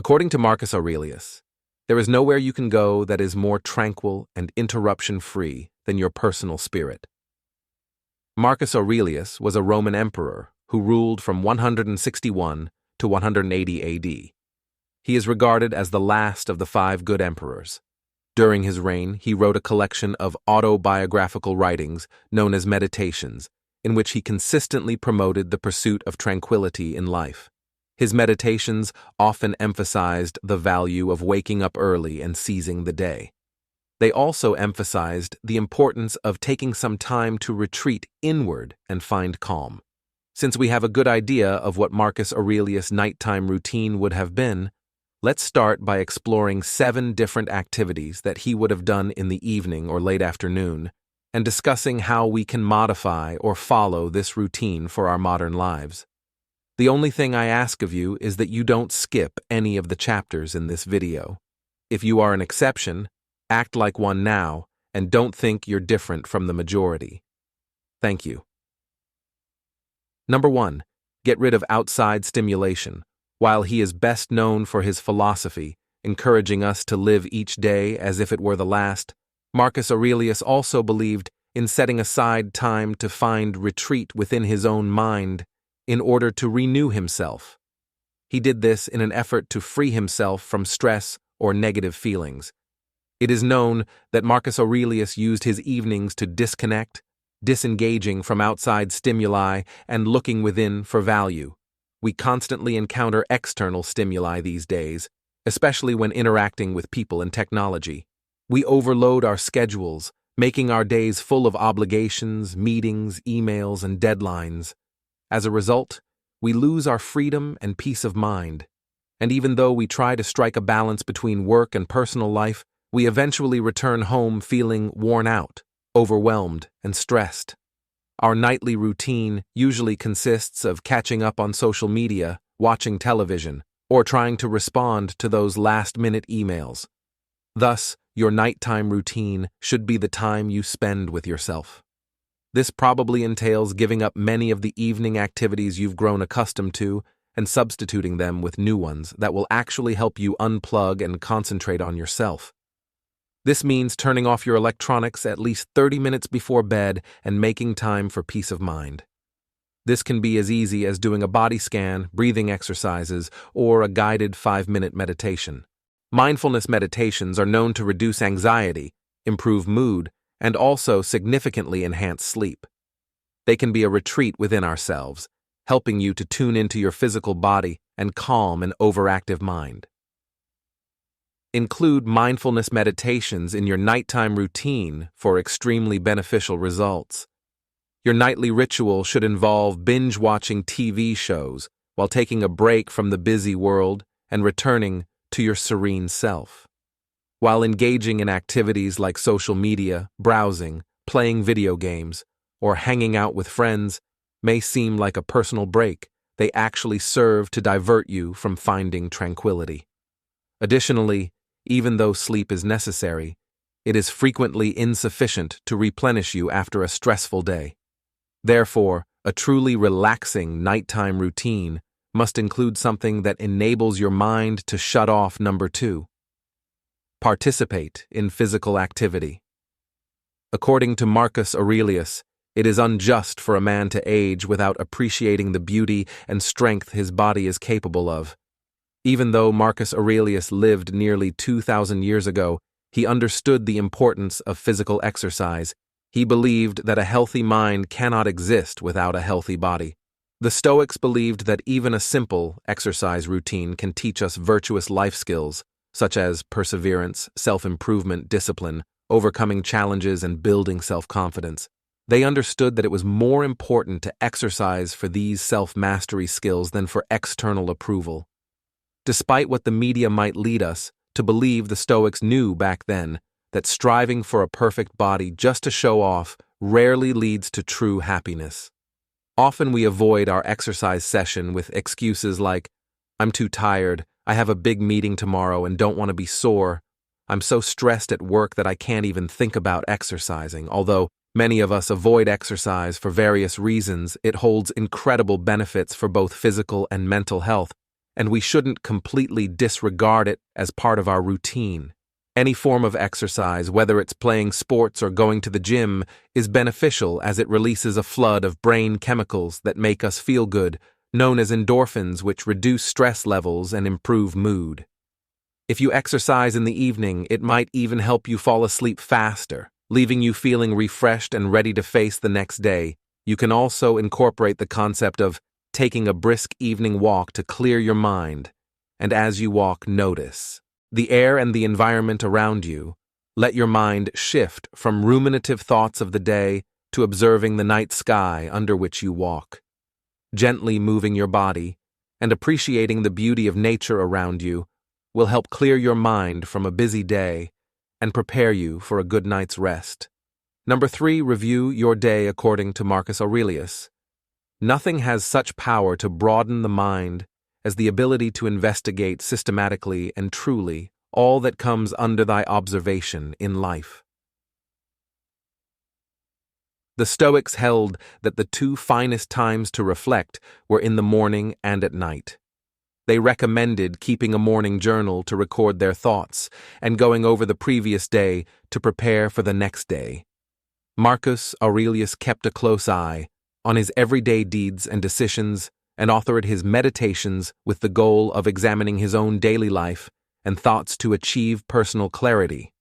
According to Marcus Aurelius, there is nowhere you can go that is more tranquil and interruption-free than your personal spirit. Marcus Aurelius was a Roman emperor who ruled from 161 to 180 AD. He is regarded as the last of the 5 good emperors. During his reign, he wrote a collection of autobiographical writings known as Meditations, in which he consistently promoted the pursuit of tranquility in life. His meditations often emphasized the value of waking up early and seizing the day. They also emphasized the importance of taking some time to retreat inward and find calm. Since we have a good idea of what Marcus Aurelius' nighttime routine would have been, let's start by exploring 7 different activities that he would have done in the evening or late afternoon, and discussing how we can modify or follow this routine for our modern lives. The only thing I ask of you is that you don't skip any of the chapters in this video. If you are an exception, act like one now, and don't think you're different from the majority. Thank you. Number 1. Get rid of outside stimulation. While he is best known for his philosophy, encouraging us to live each day as if it were the last, Marcus Aurelius also believed in setting aside time to find retreat within his own mind in order to renew himself. He did this in an effort to free himself from stress or negative feelings. It is known that Marcus Aurelius used his evenings to disconnect, disengaging from outside stimuli and looking within for value. We constantly encounter external stimuli these days, especially when interacting with people and technology. We overload our schedules, making our days full of obligations, meetings, emails, and deadlines. As a result, we lose our freedom and peace of mind. And even though we try to strike a balance between work and personal life, we eventually return home feeling worn out, overwhelmed, and stressed. Our nightly routine usually consists of catching up on social media, watching television, or trying to respond to those last-minute emails. Thus, your nighttime routine should be the time you spend with yourself. This probably entails giving up many of the evening activities you've grown accustomed to and substituting them with new ones that will actually help you unplug and concentrate on yourself. This means turning off your electronics at least 30 minutes before bed and making time for peace of mind. This can be as easy as doing a body scan, breathing exercises, or a guided 5-minute meditation. Mindfulness meditations are known to reduce anxiety, improve mood, and also significantly enhance sleep. They can be a retreat within ourselves, helping you to tune into your physical body and calm an overactive mind. Include mindfulness meditations in your nighttime routine for extremely beneficial results. Your nightly ritual should involve binge-watching TV shows while taking a break from the busy world and returning to your serene self. While engaging in activities like social media, browsing, playing video games, or hanging out with friends may seem like a personal break, they actually serve to divert you from finding tranquility. Additionally, even though sleep is necessary, it is frequently insufficient to replenish you after a stressful day. Therefore, a truly relaxing nighttime routine must include something that enables your mind to shut off. Number 2. Participate in physical activity. According to Marcus Aurelius, it is unjust for a man to age without appreciating the beauty and strength his body is capable of. Even though Marcus Aurelius lived nearly 2,000 years ago, he understood the importance of physical exercise. He believed that a healthy mind cannot exist without a healthy body. The Stoics believed that even a simple exercise routine can teach us virtuous life skills, such as perseverance, self-improvement, discipline, overcoming challenges, and building self-confidence. They understood that it was more important to exercise for these self-mastery skills than for external approval. Despite what the media might lead us to believe, the Stoics knew back then that striving for a perfect body just to show off rarely leads to true happiness. Often we avoid our exercise session with excuses like, "I'm too tired, I have a big meeting tomorrow and don't want to be sore. I'm so stressed at work that I can't even think about exercising." Although many of us avoid exercise for various reasons, it holds incredible benefits for both physical and mental health. and we shouldn't completely disregard it as part of our routine. Any form of exercise, whether it's playing sports or going to the gym, is beneficial as it releases a flood of brain chemicals that make us feel good, known as endorphins, which reduce stress levels and improve mood. If you exercise in the evening, it might even help you fall asleep faster, leaving you feeling refreshed and ready to face the next day. You can also incorporate the concept of taking a brisk evening walk to clear your mind, and as you walk, notice the air and the environment around you. Let your mind shift from ruminative thoughts of the day to observing the night sky under which you walk. Gently moving your body and appreciating the beauty of nature around you will help clear your mind from a busy day and prepare you for a good night's rest. Number 3, review your day according to Marcus Aurelius. Nothing has such power to broaden the mind as the ability to investigate systematically and truly all that comes under thy observation in life. The Stoics held that the 2 finest times to reflect were in the morning and at night. They recommended keeping a morning journal to record their thoughts and going over the previous day to prepare for the next day. Marcus Aurelius kept a close eye on his everyday deeds and decisions and authored his Meditations with the goal of examining his own daily life and thoughts to achieve personal clarity.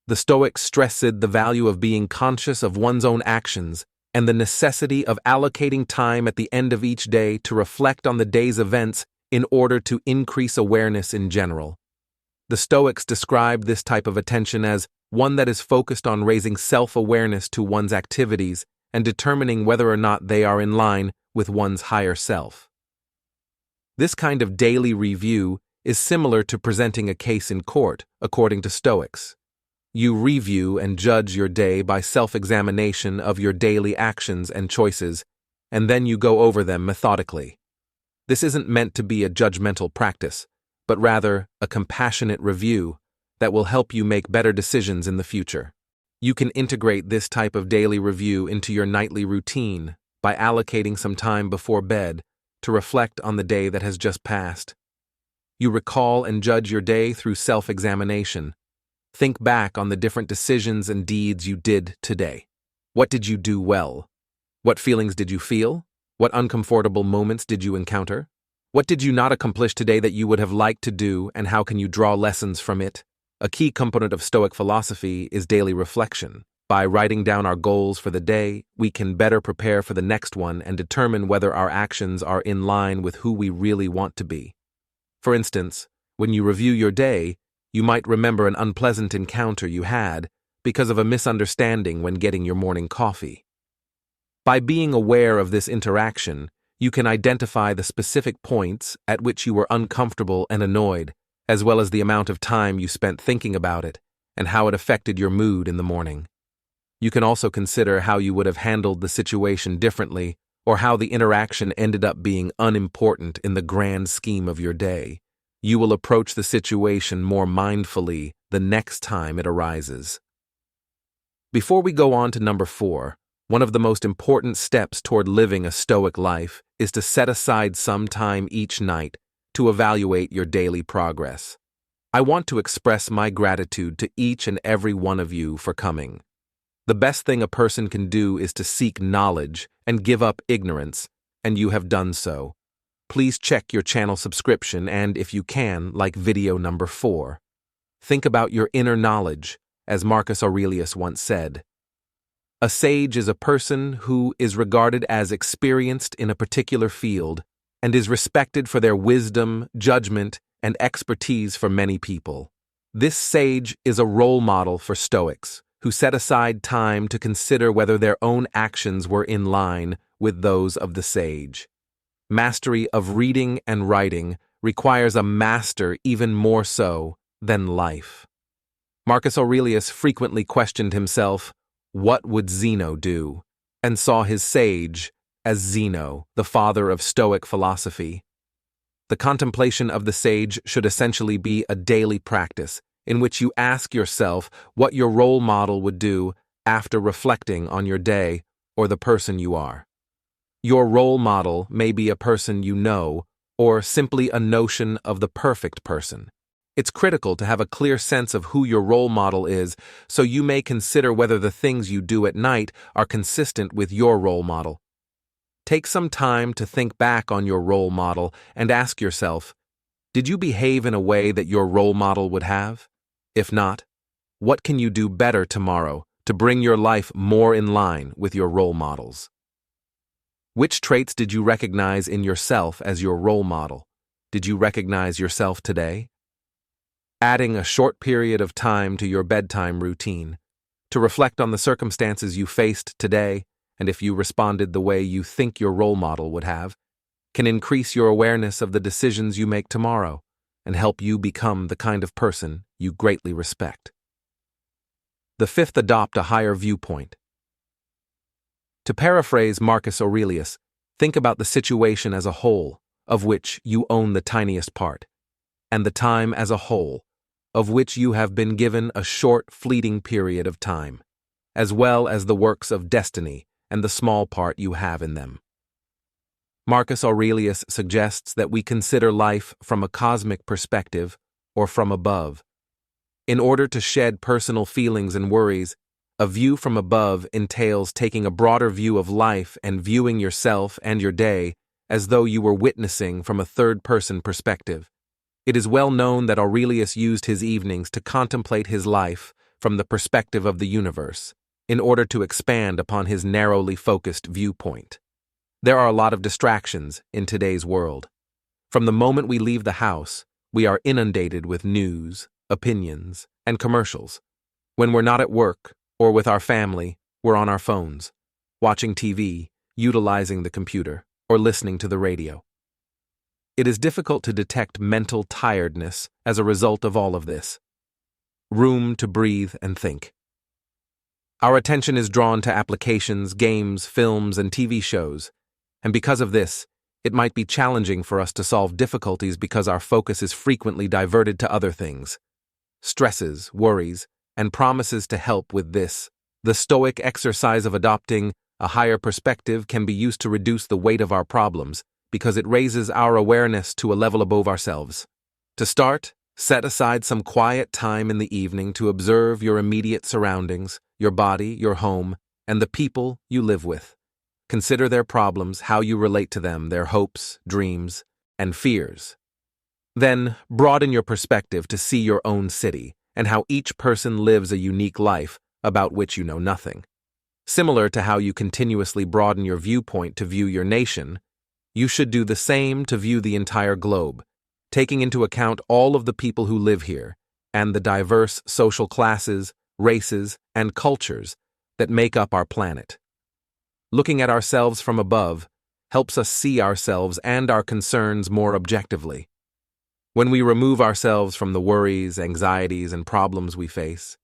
The Stoics stressed the value of being conscious of one's own actions and the necessity of allocating time at the end of each day to reflect on the day's events in order to increase awareness in general. The Stoics described this type of attention as one that is focused on raising self-awareness to one's activities and determining whether or not they are in line with one's higher self. This kind of daily review is similar to presenting a case in court, according to Stoics. You review and judge your day by self-examination of your daily actions and choices, and then you go over them methodically. This isn't meant to be a judgmental practice, but rather a compassionate review that will help you make better decisions in the future. You can integrate this type of daily review into your nightly routine by allocating some time before bed to reflect on the day that has just passed. You recall and judge your day through self-examination. Think back on the different decisions and deeds you did today. What did you do well? What feelings did you feel? What uncomfortable moments did you encounter? What did you not accomplish today that you would have liked to do, and how can you draw lessons from it? A key component of Stoic philosophy is daily reflection. By writing down our goals for the day, we can better prepare for the next one and determine whether our actions are in line with who we really want to be. For instance, when you review your day, you might remember an unpleasant encounter you had because of a misunderstanding when getting your morning coffee. By being aware of this interaction, you can identify the specific points at which you were uncomfortable and annoyed, as well as the amount of time you spent thinking about it and how it affected your mood in the morning. You can also consider how you would have handled the situation differently or how the interaction ended up being unimportant in the grand scheme of your day. You will approach the situation more mindfully the next time it arises. Before we go on to number 4, one of the most important steps toward living a Stoic life is to set aside some time each night to evaluate your daily progress. I want to express my gratitude to each and every one of you for coming. The best thing a person can do is to seek knowledge and give up ignorance, and you have done so. Please check your channel subscription and, if you can, like video number 4. Think about your inner knowledge, as Marcus Aurelius once said. A sage is a person who is regarded as experienced in a particular field and is respected for their wisdom, judgment, and expertise for many people. This sage is a role model for Stoics, who set aside time to consider whether their own actions were in line with those of the sage. Mastery of reading and writing requires a master even more so than life. Marcus Aurelius frequently questioned himself, what would Zeno do? And saw his sage as Zeno, the father of Stoic philosophy. The contemplation of the sage should essentially be a daily practice in which you ask yourself what your role model would do after reflecting on your day or the person you are. Your role model may be a person you know or simply a notion of the perfect person. It's critical to have a clear sense of who your role model is, so you may consider whether the things you do at night are consistent with your role model. Take some time to think back on your role model and ask yourself, did you behave in a way that your role model would have? If not, what can you do better tomorrow to bring your life more in line with your role models? Which traits did you recognize in yourself as your role model? Did you recognize yourself today? Adding a short period of time to your bedtime routine to reflect on the circumstances you faced today and if you responded the way you think your role model would have, can increase your awareness of the decisions you make tomorrow and help you become the kind of person you greatly respect. The fifth, adopt a higher viewpoint. To paraphrase Marcus Aurelius, think about the situation as a whole, of which you own the tiniest part, and the time as a whole, of which you have been given a short, fleeting period of time, as well as the works of destiny and the small part you have in them. Marcus Aurelius suggests that we consider life from a cosmic perspective or from above. In order to shed personal feelings and worries, a view from above entails taking a broader view of life and viewing yourself and your day as though you were witnessing from a third-person perspective. It is well known that Aurelius used his evenings to contemplate his life from the perspective of the universe, in order to expand upon his narrowly focused viewpoint. There are a lot of distractions in today's world. From the moment we leave the house, we are inundated with news, opinions, and commercials. When we're not at work or with our family, we're on our phones, watching TV, utilizing the computer, or listening to the radio. It is difficult to detect mental tiredness as a result of all of this. Room to breathe and think. Our attention is drawn to applications, games, films, and TV shows, and because of this, it might be challenging for us to solve difficulties because our focus is frequently diverted to other things. Stresses, worries, and promises to help with this. The Stoic exercise of adopting a higher perspective can be used to reduce the weight of our problems because it raises our awareness to a level above ourselves. To start, set aside some quiet time in the evening to observe your immediate surroundings, your body, your home, and the people you live with. Consider their problems, how you relate to them, their hopes, dreams, and fears. Then, broaden your perspective to see your own city and how each person lives a unique life about which you know nothing. Similar to how you continuously broaden your viewpoint to view your nation, you should do the same to view the entire globe, taking into account all of the people who live here and the diverse social classes, races, and cultures that make up our planet. Looking at ourselves from above helps us see ourselves and our concerns more objectively. When we remove ourselves from the worries, anxieties, and problems we face,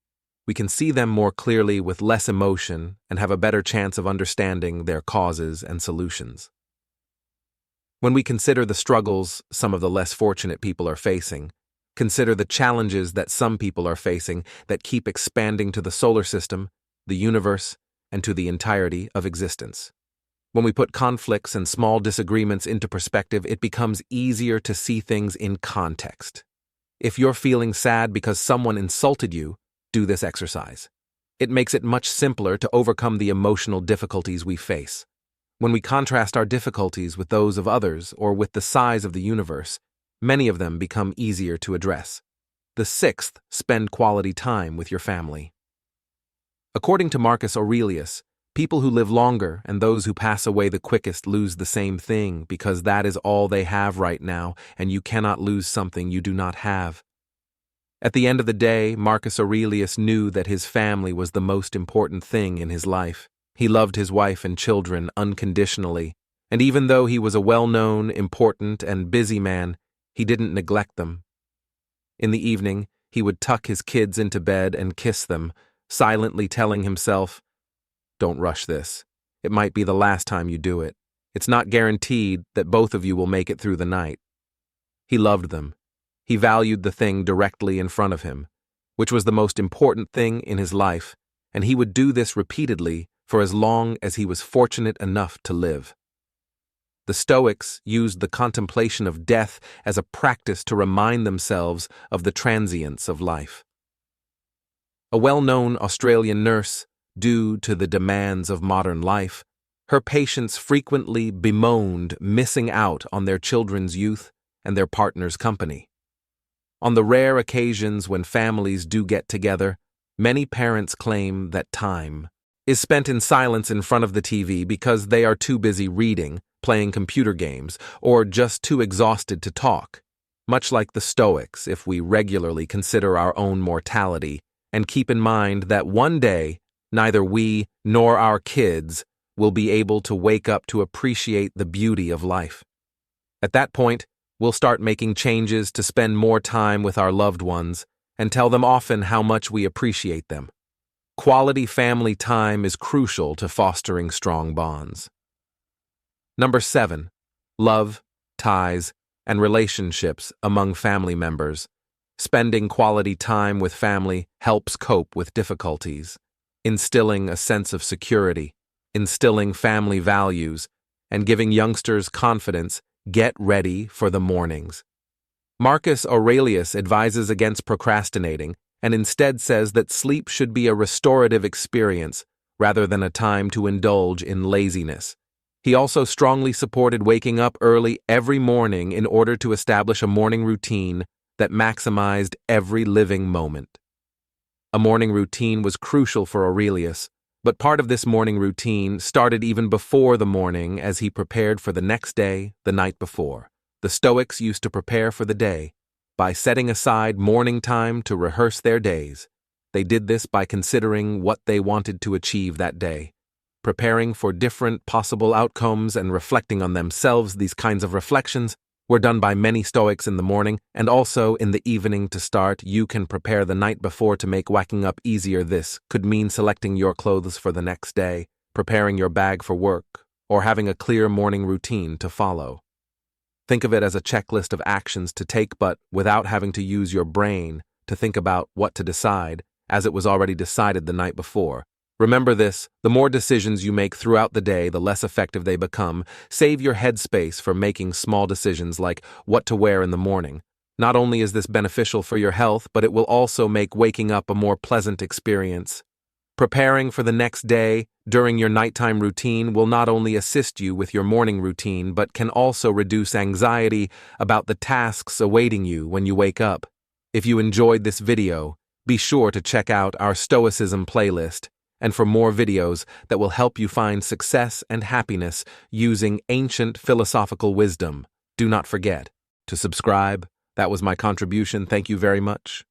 we can see them more clearly with less emotion and have a better chance of understanding their causes and solutions. When we consider the struggles some of the less fortunate people are facing, consider the challenges that some people are facing that keep expanding to the solar system, the universe, and to the entirety of existence. When we put conflicts and small disagreements into perspective, it becomes easier to see things in context. If you're feeling sad because someone insulted you, do this exercise. It makes it much simpler to overcome the emotional difficulties we face. When we contrast our difficulties with those of others or with the size of the universe, many of them become easier to address. The sixth, spend quality time with your family. According to Marcus Aurelius, people who live longer and those who pass away the quickest lose the same thing because that is all they have right now, and you cannot lose something you do not have. At the end of the day, Marcus Aurelius knew that his family was the most important thing in his life. He loved his wife and children unconditionally, and even though he was a well-known, important, and busy man, he didn't neglect them. In the evening, he would tuck his kids into bed and kiss them, silently telling himself, "Don't rush this. It might be the last time you do it. It's not guaranteed that both of you will make it through the night." He loved them. He valued the thing directly in front of him, which was the most important thing in his life, and he would do this repeatedly for as long as he was fortunate enough to live. The Stoics used the contemplation of death as a practice to remind themselves of the transience of life. A well-known Australian nurse, due to the demands of modern life, her patients frequently bemoaned missing out on their children's youth and their partner's company. On the rare occasions when families do get together, many parents claim that time is spent in silence in front of the TV because they are too busy reading, playing computer games, or just too exhausted to talk. Much like the Stoics, if we regularly consider our own mortality and keep in mind that one day neither we nor our kids will be able to wake up to appreciate the beauty of life. At that point, we'll start making changes to spend more time with our loved ones and tell them often how much we appreciate them. Quality family time is crucial to fostering strong bonds. Number 7. Love, ties, and relationships among family members. Spending quality time with family helps cope with difficulties, instilling a sense of security, instilling family values, and giving youngsters confidence. Get ready for the mornings. Marcus Aurelius advises against procrastinating and instead says that sleep should be a restorative experience rather than a time to indulge in laziness. He also strongly supported waking up early every morning in order to establish a morning routine that maximized every living moment. A morning routine was crucial for Aurelius, but part of this morning routine started even before the morning as he prepared for the next day the night before. The Stoics used to prepare for the day by setting aside morning time to rehearse their days. They did this by considering what they wanted to achieve that day, preparing for different possible outcomes and reflecting on themselves. These kinds of reflections were done by many Stoics in the morning and also in the evening to start. You can prepare the night before to make waking up easier. This could mean selecting your clothes for the next day, preparing your bag for work, or having a clear morning routine to follow. Think of it as a checklist of actions to take, but without having to use your brain to think about what to decide, as it was already decided the night before. Remember this: the more decisions you make throughout the day, the less effective they become. Save your headspace for making small decisions like what to wear in the morning. Not only is this beneficial for your health, but it will also make waking up a more pleasant experience. Preparing for the next day during your nighttime routine will not only assist you with your morning routine, but can also reduce anxiety about the tasks awaiting you when you wake up. If you enjoyed this video, be sure to check out our Stoicism playlist, and for more videos that will help you find success and happiness using ancient philosophical wisdom. Do not forget to subscribe. That was my contribution. Thank you very much.